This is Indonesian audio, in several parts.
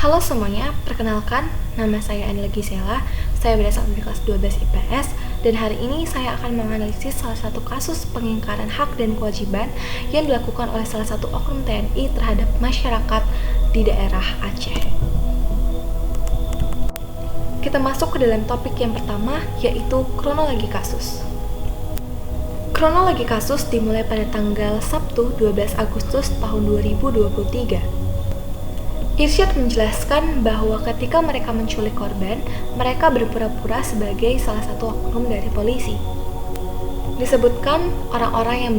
Halo semuanya, perkenalkan, nama saya Anila Gisela, saya berasal dari kelas 12 IPS, dan hari ini saya akan menganalisis salah satu kasus pengingkaran hak dan kewajiban yang dilakukan oleh salah satu oknum TNI terhadap masyarakat di daerah Aceh. Kita masuk ke dalam topik yang pertama, yaitu kronologi kasus. Kronologi kasus dimulai pada tanggal Sabtu 12 Agustus tahun 2023. Irsyad menjelaskan bahwa ketika mereka menculik korban, mereka berpura-pura sebagai salah satu oknum dari polisi. Disebutkan orang-orang yang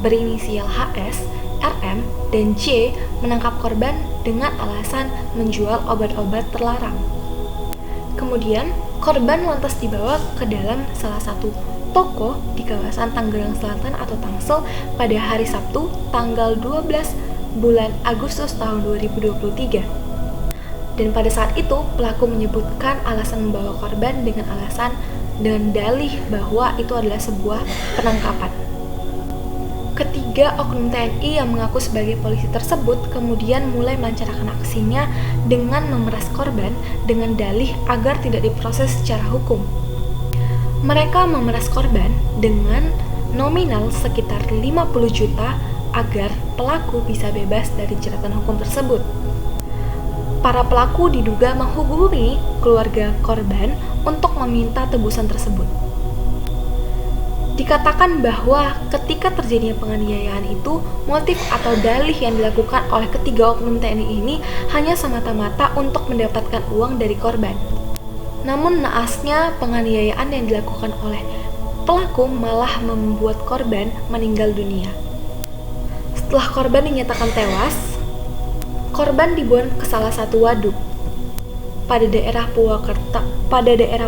berinisial HS, RM, dan J menangkap korban dengan alasan menjual obat-obat terlarang. Kemudian, korban lantas dibawa ke dalam salah satu toko di kawasan Tangerang Selatan atau Tangsel pada hari Sabtu tanggal 12 bulan Agustus tahun 2023. Dan pada saat itu, pelaku menyebutkan alasan membawa korban dengan dalih bahwa itu adalah sebuah penangkapan. Ketiga oknum TNI yang mengaku sebagai polisi tersebut kemudian mulai melancarkan aksinya dengan memeras korban dengan dalih agar tidak diproses secara hukum. Mereka memeras korban dengan nominal sekitar 50 juta agar pelaku bisa bebas dari jeratan hukum tersebut. Para pelaku diduga menghubungi keluarga korban untuk meminta tebusan tersebut. Dikatakan bahwa ketika terjadinya penganiayaan itu, motif atau dalih yang dilakukan oleh ketiga oknum TNI ini hanya semata-mata untuk mendapatkan uang dari korban. Namun naasnya penganiayaan yang dilakukan oleh pelaku malah membuat korban meninggal dunia. Setelah korban dinyatakan tewas, korban dibuang ke salah satu waduk pada daerah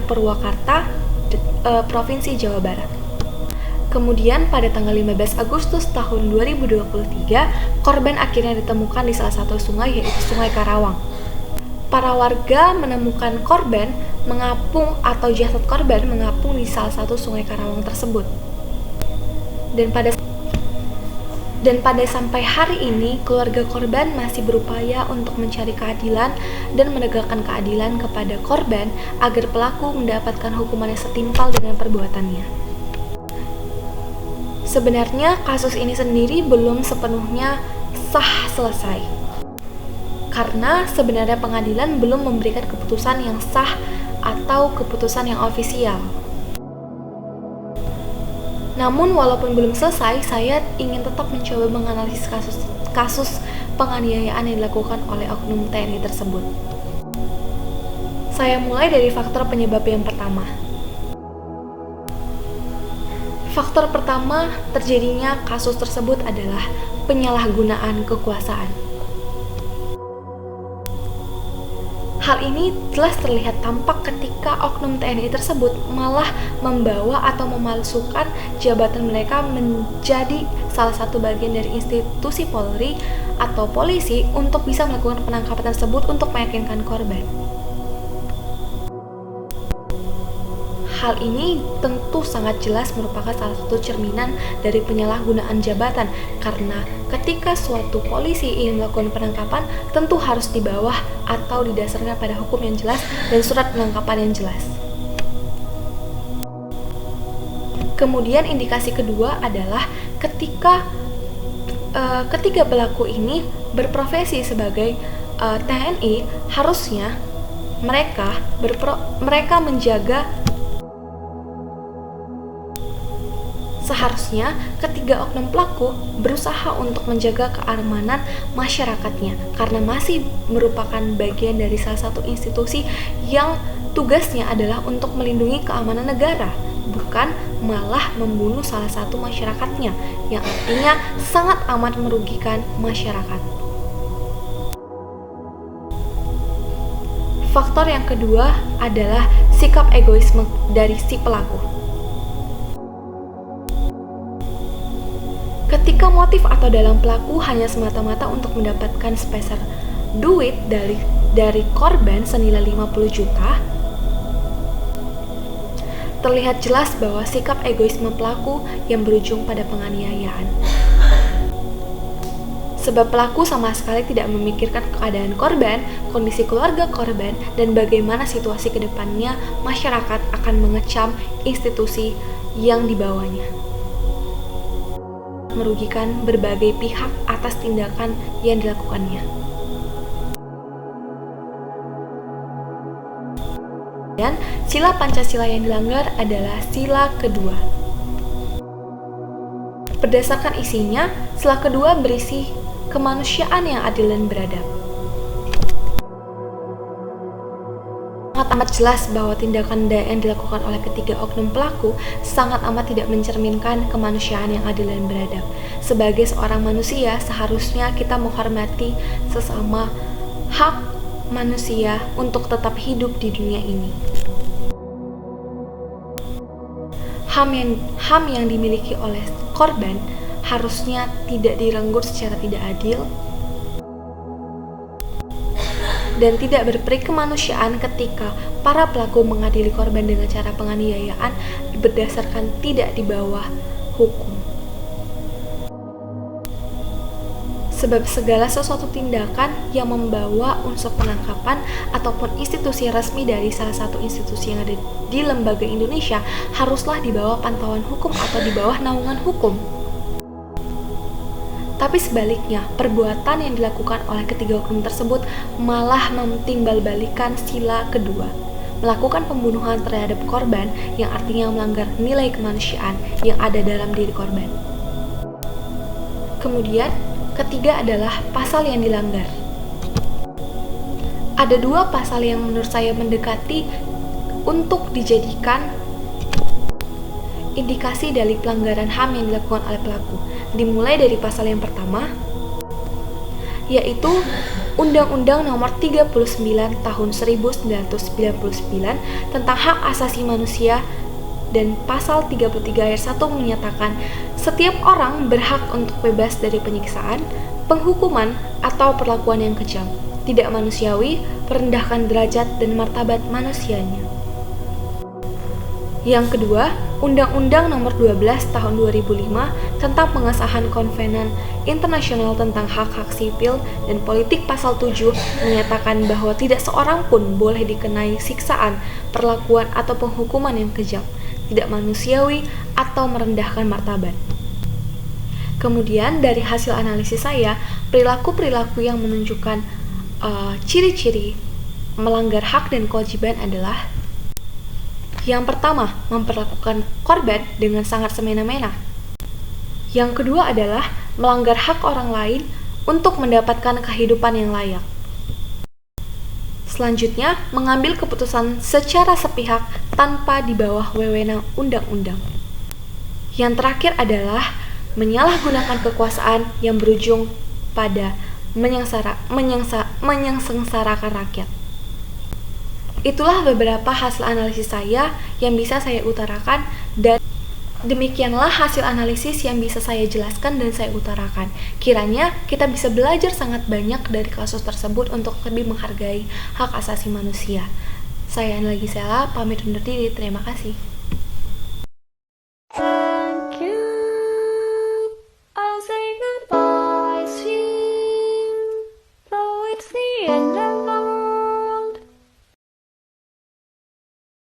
Purwakarta, Provinsi Jawa Barat. Kemudian pada tanggal 15 Agustus tahun 2023, korban akhirnya ditemukan di salah satu sungai, yaitu Sungai Karawang. Para warga menemukan korban jasad korban mengapung di salah satu sungai Karawang tersebut. Dan pada sampai hari ini, keluarga korban masih berupaya untuk mencari keadilan dan menegakkan keadilan kepada korban agar pelaku mendapatkan hukuman yang setimpal dengan perbuatannya. Sebenarnya kasus ini sendiri belum sepenuhnya sah selesai, karena sebenarnya pengadilan belum memberikan keputusan yang sah atau keputusan yang ofisial. Namun walaupun belum selesai, saya ingin tetap mencoba menganalisis kasus penganiayaan yang dilakukan oleh oknum TNI tersebut. Saya mulai dari faktor penyebab yang pertama. Faktor pertama terjadinya kasus tersebut adalah penyalahgunaan kekuasaan. Hal ini jelas terlihat tampak ketika oknum TNI tersebut malah membawa atau memalsukan jabatan mereka menjadi salah satu bagian dari institusi Polri atau polisi untuk bisa melakukan penangkapan tersebut untuk meyakinkan korban. Hal ini tentu sangat jelas merupakan salah satu cerminan dari penyalahgunaan jabatan, karena ketika suatu polisi ingin melakukan penangkapan, tentu harus di bawah atau didasarkan pada hukum yang jelas dan surat penangkapan yang jelas. Kemudian indikasi kedua adalah ketika ketiga pelaku ini berprofesi sebagai TNI, harusnya Seharusnya ketiga oknum pelaku berusaha untuk menjaga keamanan masyarakatnya, karena masih merupakan bagian dari salah satu institusi yang tugasnya adalah untuk melindungi keamanan negara, bukan malah membunuh salah satu masyarakatnya, yang artinya sangat amat merugikan masyarakat. Faktor yang kedua adalah sikap egoisme dari si pelaku. Ketika motif atau dalam pelaku hanya semata-mata untuk mendapatkan sepeser duit dari korban senilai 50 juta, terlihat jelas bahwa sikap egoisme pelaku yang berujung pada penganiayaan. sebab pelaku sama sekali tidak memikirkan keadaan korban, kondisi keluarga korban, dan bagaimana situasi ke depannya masyarakat akan mengecam institusi yang dibawanya. Merugikan berbagai pihak atas tindakan yang dilakukannya. Dan sila Pancasila yang dilanggar adalah sila kedua. Berdasarkan isinya, sila kedua berisi kemanusiaan yang adil dan beradab. Sangat amat jelas bahwa tindakan yang dilakukan oleh ketiga oknum pelaku sangat amat tidak mencerminkan kemanusiaan yang adil dan beradab. Sebagai seorang manusia, seharusnya kita menghormati sesama hak manusia untuk tetap hidup di dunia ini. HAM yang dimiliki oleh korban harusnya tidak direnggut secara tidak adil dan tidak berperi kemanusiaan ketika para pelaku mengadili korban dengan cara penganiayaan berdasarkan tidak di bawah hukum. Sebab segala sesuatu tindakan yang membawa unsur penangkapan ataupun institusi resmi dari salah satu institusi yang ada di lembaga Indonesia haruslah di bawah pantauan hukum atau di bawah naungan hukum. Tapi sebaliknya, perbuatan yang dilakukan oleh ketiga oknum tersebut malah mentimbal-balikan sila kedua, melakukan pembunuhan terhadap korban yang artinya melanggar nilai kemanusiaan yang ada dalam diri korban. Kemudian, ketiga adalah pasal yang dilanggar. Ada dua pasal yang menurut saya mendekati untuk dijadikan indikasi dari pelanggaran HAM yang dilakukan oleh pelaku. Dimulai dari pasal yang pertama, yaitu Undang-Undang Nomor 39 Tahun 1999 tentang Hak Asasi Manusia, dan pasal 33 ayat 1 menyatakan setiap orang berhak untuk bebas dari penyiksaan, penghukuman, atau perlakuan yang kejam, tidak manusiawi, merendahkan derajat dan martabat manusianya. Yang kedua, Undang-Undang Nomor 12 Tahun 2005 tentang pengesahan Konvenan Internasional tentang Hak-Hak Sipil dan Politik pasal 7 menyatakan bahwa tidak seorang pun boleh dikenai siksaan, perlakuan, atau penghukuman yang kejam, tidak manusiawi, atau merendahkan martabat. Kemudian dari hasil analisis saya, perilaku-perilaku yang menunjukkan ciri-ciri melanggar hak dan kewajiban adalah: yang pertama, memperlakukan korban dengan sangat semena-mena. Yang kedua adalah melanggar hak orang lain untuk mendapatkan kehidupan yang layak. Selanjutnya, mengambil keputusan secara sepihak tanpa di bawah wewenang undang-undang. Yang terakhir adalah menyalahgunakan kekuasaan yang berujung pada menyengsarakan rakyat. Itulah beberapa hasil analisis saya yang bisa saya utarakan, dan demikianlah hasil analisis yang bisa saya jelaskan dan saya utarakan. Kiranya kita bisa belajar sangat banyak dari kasus tersebut untuk lebih menghargai hak asasi manusia. Saya Nagila, pamit undur diri. Terima kasih.